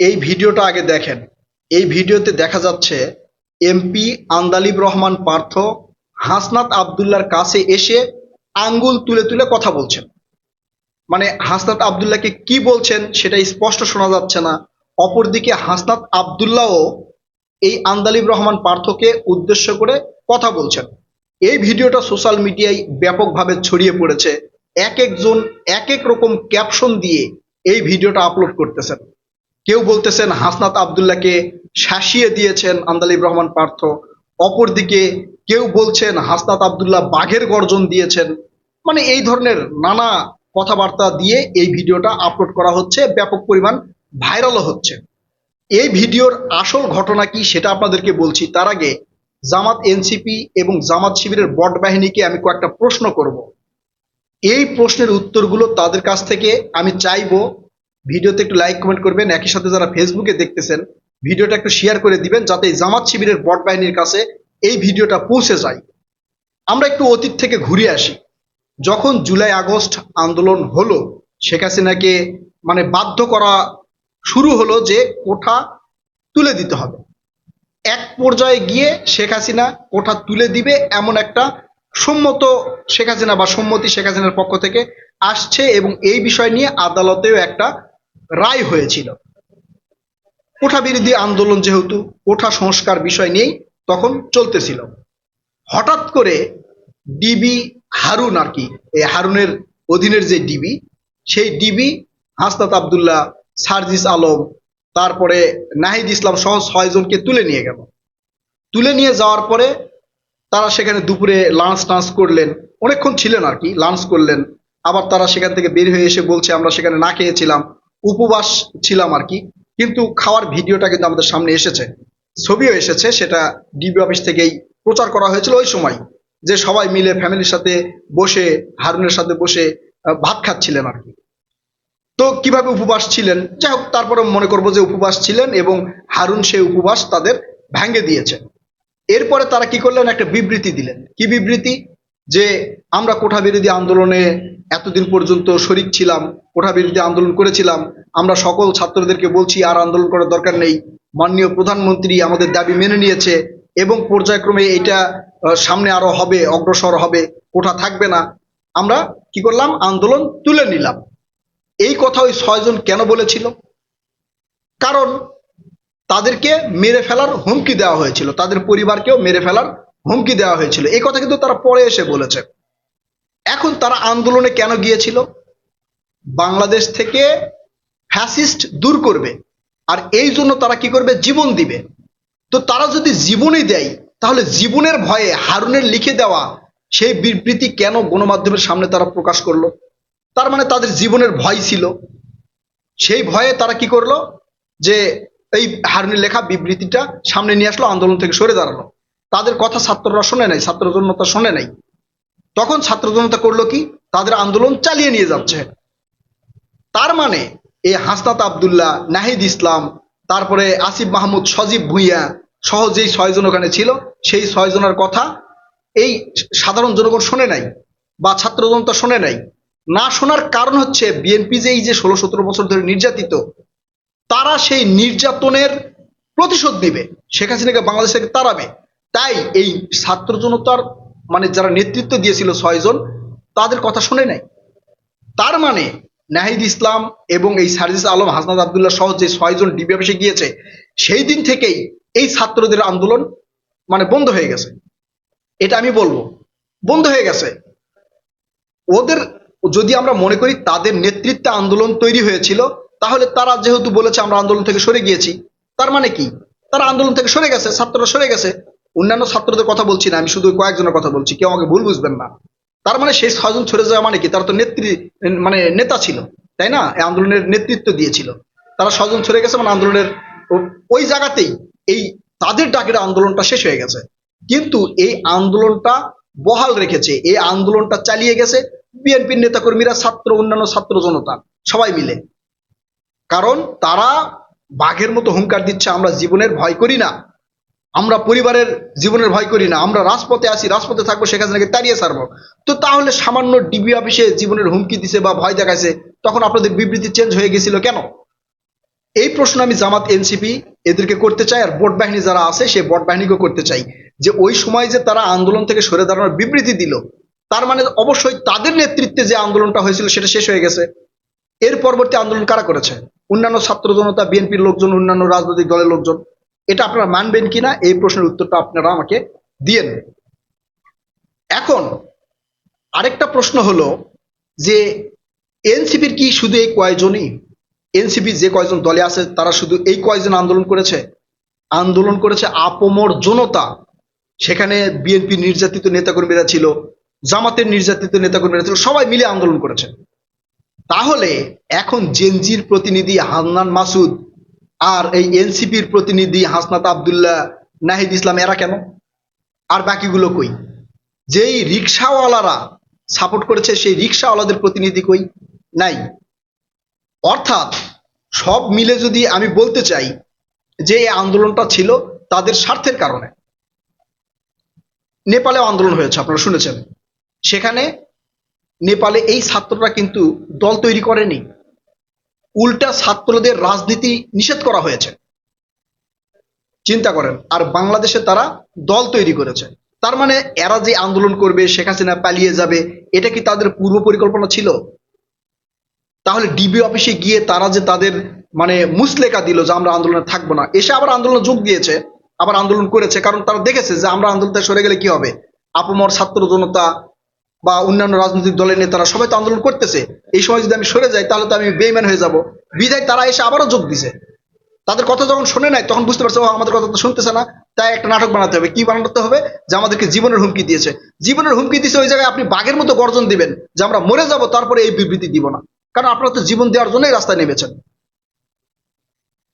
এই ভিডিওটা আগে দেখেন। এই ভিডিওতে দেখা যাচ্ছে এমপি আন্দালিব রহমান পার্থ হাসনাত আবদুল্লাহর কাছে এসে আঙ্গুল তুলে তুলে কথা বলছেন। মানে হাসনাত আবদুল্লাহকে কি বলছেন সেটা স্পষ্ট শোনা যাচ্ছে না। অপরদিকে হাসনাত আবদুল্লাহও এই আন্দালিব রহমান পার্থকে উদ্দেশ্য করে কথা বলছেন। এই ভিডিওটা সোশ্যাল মিডিয়ায় ব্যাপকভাবে ছড়িয়ে পড়েছে। এক একজন এক এক রকম ক্যাপশন দিয়ে এই ভিডিওটা আপলোড করতেছেন। কেউ বলতেছেন হাসনাত আবদুল্লাহকে শাসিয়ে দিয়েছেন আন্দালিব রহমান পার্থ, অপরদিকে কেউ বলছেন হাসনাত আবদুল্লাহ বাঘের গর্জন দিয়েছেন। মানে এই ধরনের নানা কথাবার্তা দিয়ে এই ভিডিওটা আপলোড করা হচ্ছে, ব্যাপক পরিমাণ ভাইরালও হচ্ছে। এই ভিডিওর আসল ঘটনা কি সেটা আপনাদেরকে বলছি। তার আগে জামাত এনসিপি এবং জামাত শিবিরের বট বাহিনীকে আমি কয়েকটা প্রশ্ন করব। এই প্রশ্নের উত্তরগুলো তাদের কাছ থেকে আমি চাইবো। ভিডিওতে একটু লাইক কমেন্ট করবেন, একই সাথে যারা ফেসবুকে দেখতেছেন ভিডিওটা একটু শেয়ার করে দিবেন, যাতে জামাত শিবিরের বট বাহিনীর কাছে এই ভিডিওটা পৌঁছে যায়। আমরা একটু অতীত থেকে ঘুরে আসি। যখন জুলাই আগস্ট আন্দোলন হলো, শেখ হাসিনাকে মানে বাধ্য করা শুরু হলো যে কোঠা তুলে দিতে হবে। এক পর্যায়ে গিয়ে শেখ হাসিনা কোঠা তুলে দিবে এমন একটা সম্মত শেখ হাসিনা বা সম্মতি শেখ হাসিনার পক্ষ থেকে আসছে, এবং এই বিষয় নিয়ে আদালতেও একটা রায় হয়েছিল। কোঠা বিরোধী আন্দোলন যেহেতু কোঠা সংস্কার বিষয় নিয়েই তখন চলতেছিল, হঠাৎ করে ডিবি হারুন আর কি, এই হারুনের অধীনের যে ডিবি, সেই ডিবি হাসনাত আবদুল্লাহ, সার্জিস আলম, তারপরে নাহিদ ইসলাম সহ 6 জনকে তুলে নিয়ে গেল। তুলে নিয়ে যাওয়ার পরে তারা সেখানে দুপুরে লাঞ্চ টাঞ্চ করলেন, অনেকক্ষণ ছিলেন আর কি, লাঞ্চ করলেন। আবার তারা সেখান থেকে বের হয়ে এসে বলছে আমরা সেখানে না খেয়েছিলাম, উপবাস ছিলাম আর কি। কিন্তু খাওয়ার ভিডিওটা কিন্তু আমাদের সামনে এসেছে, ছবিও এসেছে, সেটা ডিবি অফিস থেকেই প্রচার করা হয়েছিল ওই সময়, যে সবাই মিলে ফ্যামিলির সাথে বসে হারুনের সাথে বসে ভাত খাচ্ছিলেন আর কি। তো কিভাবে উপবাস ছিলেন, যাই হোক, তারপরে মনে করবো যে উপবাস ছিলেন এবং হারুন সেই উপবাস তাদের ভেঙে দিয়েছে। এরপরে তারা কি করলেন, একটা বিবৃতি দিলেন। কি বিবৃতি? যে আমরা কোঠা বিরোধী আন্দোলনে এতদিন পর্যন্ত শরিক ছিলাম, কোঠা বিরোধী আন্দোলন করেছিলাম, আমরা সকল ছাত্রদেরকে বলছি আর আন্দোলন করার দরকার নেই, মাননীয় প্রধানমন্ত্রী আমাদের দাবি মেনে নিয়েছে এবং পর্যায়ক্রমে এটা সামনে আরো হবে, অগ্রসর হবে, কোঠা থাকবে না। আমরা কি করলাম, আন্দোলন তুলে নিলাম। এই কথা ওই 6 জন কেন বলেছিল? কারণ তাদেরকে মেরে ফেলার হুমকি দেওয়া হয়েছিল, তাদের পরিবারকেও মেরে ফেলার হুমকি দেওয়া হয়েছিল। এই কথা কিন্তু তারা পরে এসে বলেছে। এখন তারা আন্দোলনে কেন গিয়েছিল? বাংলাদেশ থেকে ফ্যাসিস্ট দূর করবে, আর এই জন্য তারা কি করবে, জীবন দিবে। তো তারা যদি জীবনই দেয়, তাহলে জীবনের ভয়ে হারুনের লিখে দেওয়া সেই বিবৃতি কেন গণমাধ্যমের সামনে তারা প্রকাশ করলো? তার মানে তাদের জীবনের ভয় ছিল। সেই ভয়ে তারা কি করলো, যে এই হারুনের লেখা বিবৃতিটা সামনে নিয়ে আসলো, আন্দোলন থেকে সরে দাঁড়ালো। তাদের কথা ছাত্ররা শোনে নাই, ছাত্র জনতা শোনে নাই। তখন ছাত্র জনতা করলো কি, তাদের আন্দোলন চালিয়ে নিয়ে যাচ্ছে। তার মানে এই হাসনাত আবদুল্লাহ, নাহিদ ইসলাম, তারপরে আসিফ মাহমুদ, সজীব ভুঁইয়া সহ যেই 6 জন ওখানে ছিল, সেই 6 জনের কথা এই সাধারণ জনগণ শোনে নাই বা ছাত্র জনতা শোনে নাই। না শোনার কারণ হচ্ছে বিএনপি যে এই যে 16-17 বছর ধরে নির্যাতিত, তারা সেই নির্যাতনের প্রতিশোধ নিবে, শেখ হাসিনাকে বাংলাদেশ থেকে তাড়াবে। তাই এই ছাত্র জনতার মানে যারা নেতৃত্ব দিয়েছিল 6 জন, তাদের কথা শুনে নাই। তার মানে নাহিদ ইসলাম এবং এই সার্জিস আলম, হাসনাত আবদুল্লাহ সহ যে 6 জন ডিবি অফিসে গিয়েছে, সেই দিন থেকেই এই ছাত্রদের আন্দোলন মানে বন্ধ হয়ে গেছে। এটা আমি বলবো, বন্ধ হয়ে গেছে। ওদের যদি আমরা মনে করি তাদের নেতৃত্বে আন্দোলন তৈরি হয়েছিল, তাহলে তারা যেহেতু বলেছে আমরা আন্দোলন থেকে সরে গিয়েছি, তার মানে কি, তারা আন্দোলন থেকে সরে গেছে, ছাত্ররা সরে গেছে। অন্যান্য ছাত্রদের কথা বলছি না, আমি শুধু কয়েকজনের কথা বলছি, কেউ আমাকে ভুল বুঝবেন না। তার মানে সেই 6 জন সরে যাওয়া মানে কি, তারা তো মানে নেতা ছিল, তাই না? এই আন্দোলনের নেতৃত্ব দিয়েছিল। তারা 6 জন সরে গেছে মানে আন্দোলনের ওই জায়গাতেই এই তাদের ডাকের আন্দোলনটা শেষ হয়ে গেছে। কিন্তু এই আন্দোলনটা বহাল রেখেছে, এই আন্দোলনটা চালিয়ে গেছে বিএনপির নেতাকর্মীরা, ছাত্র, অন্যান্য ছাত্র জনতা সবাই মিলে। কারণ তারা বাঘের মতো হুঙ্কার দিচ্ছে, আমরা জীবনের ভয় করি না, আমরা পরিবারের জীবনের ভয় করি না, আমরা রাজপথে আছি, রাজপথে থাকবো, শেখ হাসিনাকে তাড়িয়ে ছাড়বো। তো তাহলে সামান্য ডিবি অফিসে জীবনের হুমকি দিছে বা ভয় দেখাইছে, তখন আপনাদের বিবৃতি চেঞ্জ হয়ে গেছিল কেন? এই প্রশ্ন আমি জামাত, এনসিপি এদেরকে করতে চাই, আর ভোট বাহিনী যারা আছে সেই ভোট বাহিনীকে করতে চাই, যে ওই সময় যে তারা আন্দোলন থেকে সরে দাঁড়ানোর বিবৃতি দিল, তার মানে অবশ্যই তাদের নেতৃত্বে যে আন্দোলনটা হয়েছিল সেটা শেষ হয়ে গেছে। এর পরবর্তী আন্দোলন কারা করেছে? অন্যান্য ছাত্র জনতা, বিএনপির লোকজন, অন্যান্য রাজনৈতিক দলের লোকজন। এটা আপনারা মানবেন কিনা এই প্রশ্নের উত্তরটা আপনারা আমাকে দিয়েন। এখন আরেকটা প্রশ্ন হলো যে এনসিপির কি শুধু এই কয়জনই? এনসিপি যে কয়জন দলে আছে তারা শুধু এই কয়জন আন্দোলন করেছে? আন্দোলন করেছে আপামর জনতা। সেখানে বিএনপি নির্যাতিত নেতাকর্মীরা ছিল, জামাতের নির্যাতিত নেতাকর্মীরা ছিল, সবাই মিলে আন্দোলন করেছে। তাহলে এখন জেনজির প্রতিনিধি হান্নান মাসুদ আর এই এনসিপির প্রতিনিধি হাসনাত আব্দুল্লাহ, নাহিদ ইসলাম, এরা কেন? আর বাকিগুলো কই? যেই রিক্সাওয়ালারা সাপোর্ট করেছে সেই রিক্সাওয়ালাদের প্রতিনিধি কই? নাই। অর্থাৎ সব মিলে যদি আমি বলতে চাই যে এই আন্দোলনটা ছিল তাদের স্বার্থের কারণে। নেপালেও আন্দোলন হয়েছে, আপনারা শুনেছেন। সেখানে নেপালে এই ছাত্ররা কিন্তু দল তৈরি করেনি, উল্টা ছাত্রদের রাজনীতি নিষেধ করা হয়েছে। চিন্তা করেন। আর বাংলাদেশে তারা দল তৈরি করেছে। তার মানে এরা যে আন্দোলন করবে, শেখ হাসিনা পালিয়ে যাবে, এটা কি তাদের পূর্ব পরিকল্পনা ছিল? তাহলে ডিবি অফিসে গিয়ে তারা যে তাদের মানে মুসলেকা দিল যে আমরা আন্দোলনে থাকবো না, এসে আবার আন্দোলনে যোগ দিয়েছে, আবার আন্দোলন করেছে, কারণ তারা দেখেছে যে আমরা আন্দোলন থেকে সরে গেলে কি হবে। আপামর ছাত্র জনতা বা অন্যান্য রাজনৈতিক দলের নেতারা সবাই তো আন্দোলন করতেছে, এই সময় যদি আমি সরে যাই তাহলে তো আমি বেইমান হয়ে যাব। বিধায় তারা এসে আবারও যোগ দিছে। তাদের কথা যখন শোনে নাই তখন বুঝতে পারছে ও আমাদের কথা তো শুনতেছে না, তাই একটা নাটক বানাতে হবে। কি বানাতে হবে? যে আমাদেরকে জীবনের হুমকি দিয়েছে। জীবনের হুমকি দিয়েছে, ওই জায়গায় আপনি বাঘের মতো গর্জন দিবেন যে আমরা মরে যাব, তারপরে এই বিবৃতি দিব না, কারণ আপনারা তো জীবন দেওয়ার জন্যই রাস্তায় নেমেছেন।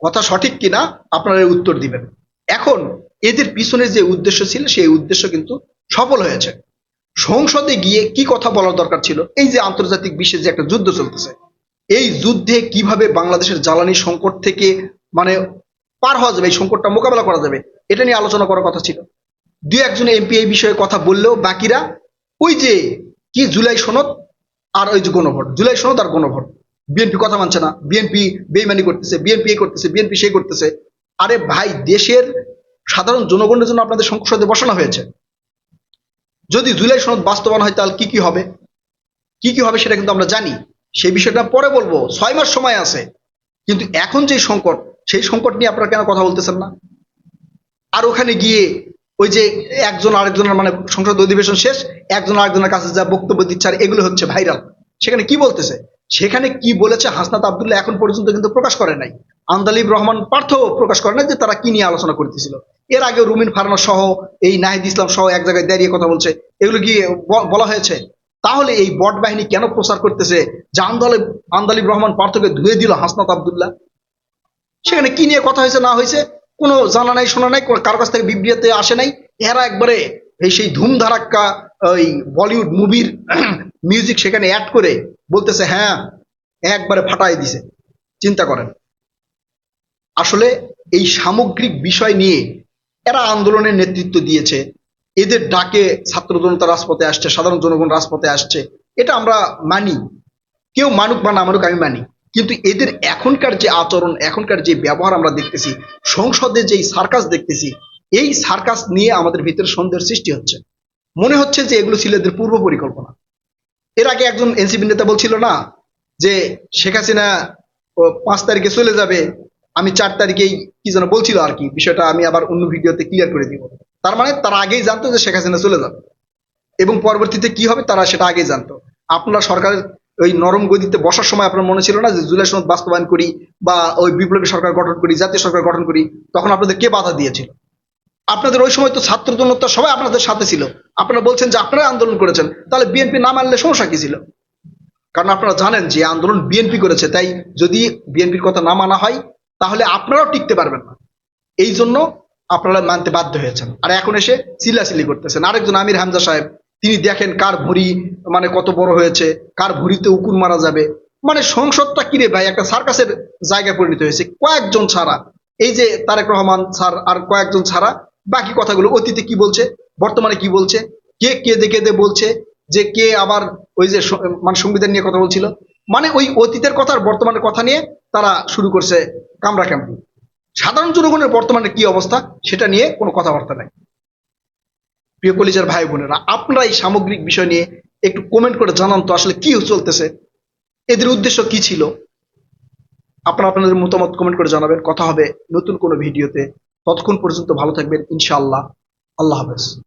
কথা সঠিক কিনা আপনারা এই উত্তর দিবেন। এখন এদের পিছনে যে উদ্দেশ্য ছিল সেই উদ্দেশ্য কিন্তু সফল হয়েছে। সংসদে গিয়ে কি কথা বলার দরকার ছিল? এই যে আন্তর্জাতিক বিশ্বে যে একটা যুদ্ধ চলতেছে, এই যুদ্ধে কিভাবে বাংলাদেশের জ্বালানি সংকট থেকে মানে পার হওয়া যাবে, এই সংকটটা মোকাবেলা করা যাবে, এটা নিয়ে আলোচনা করার কথা ছিল। দুই একজন এমপি এই বিষয়ে কথা বললেও বাকিরা ওই যে কি জুলাই সনদ আর ওই যে গণভোট, জুলাই সনদ আর গণভোট, বিএনপি কথা মানছে না, বিএনপি বেইমানি করতেছে, বিএনপি এই করতেছে, বিএনপি সেই করতেছে। আরে ভাই, দেশের সাধারণ জনগণের জন্য আপনাদের সংসদে বসানো হয়েছে। যদি জুলাই সনদ বাস্তবায়ন হয় তাহলে কি কি হবে, কি কি হবে সেটা কিন্তু আমরা জানি। সেই বিষয়টা পরে বলবো, 6 মাস সময় আছে। কিন্তু এখন যে সংকট, সেই সংকট নিয়ে আপনারা কেন কথা বলতেছেন না? আর ওখানে গিয়ে ওই যে একজন আরেকজনের মানে সংসদ অধিবেশন শেষ, একজন আরেকজনের কাছে যা বক্তব্য দিচ্ছে আর এগুলো হচ্ছে ভাইরাল। সেখানে কি বলতেছে, সেখানে কি বলেছে হাসনাত আব্দুল্লাহ এখন পর্যন্ত কিন্তু প্রকাশ করে নাই। আন্দালিব রহমান পার্থ প্রকাশ করে নাই যে তারা কি নিয়ে আলোচনা করতেছিল। এর আগে রুমিন ফারহানা সহ এই নাহিদ ইসলাম সহ এক জায়গায় দাঁড়িয়ে কথা বলছে, এগুলো কি বলা হয়েছে? তাহলে এই বট বাহিনী কেন প্রচার করতেছে যে আন্দালিব রহমান পার্থকে ধুয়ে দিল হাসনাত আব্দুল্লাহ? সেখানে কি নিয়ে কথা হয়েছে না হয়েছে কোনো জানা নাই, শোনা নাই, কারো কাছ থেকে বিবৃতি আসে নাই। এরা একবারে এই সেই ধুমধারাক্কা ওই বলিউড মুভির মিউজিক সেখানে অ্যাড করে বলতেছে হ্যাঁ, একবারে ফাটাই দিছে। চিন্তা করেন। আসলে এই সামগ্রিক বিষয় নিয়ে এরা আন্দোলনের নেতৃত্ব দিয়েছে, এদের ডাকে ছাত্র জনতা রাজপথে আসছে, সাধারণ জনগণ রাজপথে আসছে, এটা আমরা মানি। কেউ মানুক বা না মানুক আমি মানি। কিন্তু এদের এখনকার যে আচরণ, এখনকার যে ব্যবহার আমরা দেখতেছি, সংসদে যেই সার্কাস দেখতেছি, এই সার্কাস নিয়ে আমাদের ভিতরে সন্দেহের সৃষ্টি হচ্ছে। মনে হচ্ছে যে এগুলো ছিল এদের পূর্ব পরিকল্পনা। এর আগে একজন এনসিপি নেতা বলছিল না যে শেখ হাসিনা 5 তারিখে চলে যাবে, আমি 4 তারিখেই কি যেন বলছিল আর কি, বিষয়টা আমি আবার অন্য ভিডিওতে ক্লিয়ার করে দিব। তার মানে তারা আগেই জানতো যে শেখ হাসিনা চলে যাবে এবং পরবর্তীতে কি হবে তারা সেটা আগেই জানতো। আপনারা সরকারের ওই নরম গদিতে বসার সময় আপনার মনে ছিল না যে জুলাই সনদ বাস্তবায়ন করি বা ওই বিপ্লবী সরকার গঠন করি, জাতীয় সরকার গঠন করি? তখন আপনাদের কে বাধা দিয়েছিল? আপনাদের ওই সময় তো ছাত্র জনতা সবাই আপনাদের সাথে ছিল। আপনারা বলছেন যে আপনারা আন্দোলন করেছেন, তাহলে বিএনপি না মানলে সমস্যা কি ছিল? কারণ আপনারা জানেন যে আন্দোলন বিএনপি করেছে, তাই যদি বিএনপির কথা না মানা হয় তাহলে আপনারাও টিকতে পারবেন না। এই জন্য আপনারা মানতে বাধ্য হয়েছেন। আর এখন এসে চিল্লাচিল্লি করতেছেন। আরেকজন আমির হামজা সাহেব, তিনি দেখেন কার ভুঁড়ি মানে কত বড় হয়েছে, কার ভুঁড়িতে উকুন মারা যাবে। মানে সংসদটা কিরে ভাই, একটা সার্কাসের জায়গায় পরিণত হয়েছে। কয়েকজন ছাড়া, এই যে তারেক রহমান স্যার আর কয়েকজন ছাড়া বাকি কথাগুলো অতীতে কি বলছে, বর্তমানে কি বলছে, কে কেঁদে কেঁদে বলছে যে কে আবার ওই যে মানে সংবিধান নিয়ে কথা বলছিল, মানে ওই অতীতের কথা আর বর্তমানের কথা নিয়ে তারা শুরু করছে কামড়া ক্যাম্পি। সাধারণ জনগণের বর্তমানে কি অবস্থা সেটা নিয়ে কোনো কথাবার্তা নাই। প্রিয় কলিজার ভাই বোনেরা, আপনারা এই সামগ্রিক বিষয় নিয়ে একটু কমেন্ট করে জানান তো আসলে কি চলতেছে, এদের উদ্দেশ্য কি ছিল। আপনারা আপনাদের মতামত কমেন্ট করে জানাবেন। কথা হবে নতুন কোনো ভিডিওতে। ততক্ষণ পর্যন্ত ভালো থাকবেন ইনশাআল্লাহ। আল্লাহ হাফেজ।